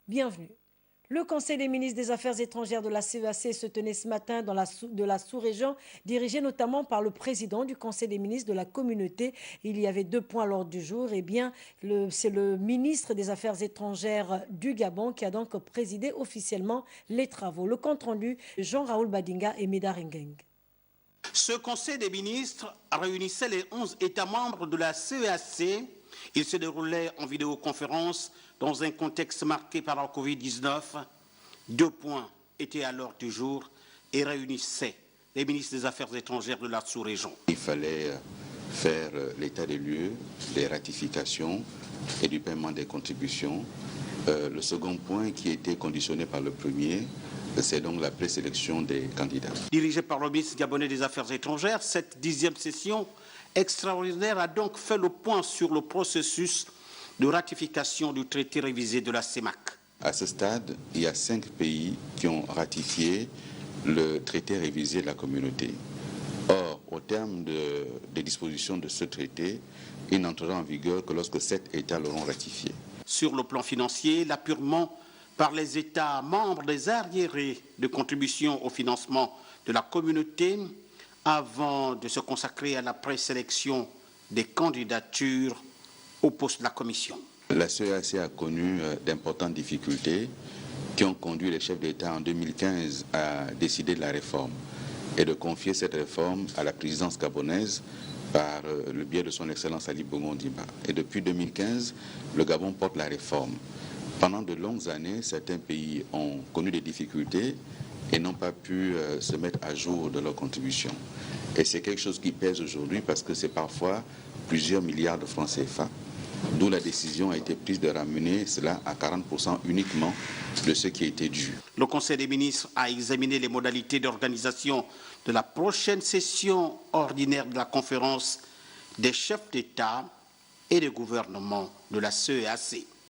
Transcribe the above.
Bienvenue. Le Conseil des ministres des Affaires étrangères de la CEAC se tenait ce matin dans la sous-région, dirigé notamment par le président du Conseil des ministres de la communauté. Il y avait 2 points à l'ordre du jour. C'est le ministre des Affaires étrangères du Gabon qui a donc présidé officiellement les travaux. Le compte-rendu, Jean-Raoul Badinga et Médard Ngeng. Ce Conseil des ministres réunissait les 11 États membres de la CEAC. Il se déroulait en vidéoconférence dans un contexte marqué par la Covid-19. 2 points étaient à l'ordre du jour et réunissaient les ministres des Affaires étrangères de la sous-région. Il fallait faire l'état des lieux, des ratifications et du paiement des contributions. Le second point qui était conditionné par le premier, c'est donc la présélection des candidats. Dirigée par le ministre gabonais des Affaires étrangères, cette 10e session extraordinaire a donc fait le point sur le processus de ratification du traité révisé de la CEMAC. À ce stade, il y a 5 pays qui ont ratifié le traité révisé de la communauté. Or, au terme des dispositions de ce traité, il n'entrera en vigueur que lorsque 7 États l'auront ratifié. Sur le plan financier, l'appurement par les États membres des arriérés de contribution au financement de la communauté avant de se consacrer à la présélection des candidatures au poste de la Commission. La CEAC a connu d'importantes difficultés qui ont conduit les chefs d'État en 2015 à décider de la réforme et de confier cette réforme à la présidence gabonaise par le biais de son Excellence Ali Bongo Ondimba. Et depuis 2015, le Gabon porte la réforme. Pendant de longues années, certains pays ont connu des difficultés et n'ont pas pu se mettre à jour de leurs contributions. Et c'est quelque chose qui pèse aujourd'hui parce que c'est parfois plusieurs milliards de francs CFA, d'où la décision a été prise de ramener cela à 40% uniquement de ce qui était dû. Le Conseil des ministres a examiné les modalités d'organisation de la prochaine session ordinaire de la conférence des chefs d'État et de gouvernement de la CEAC.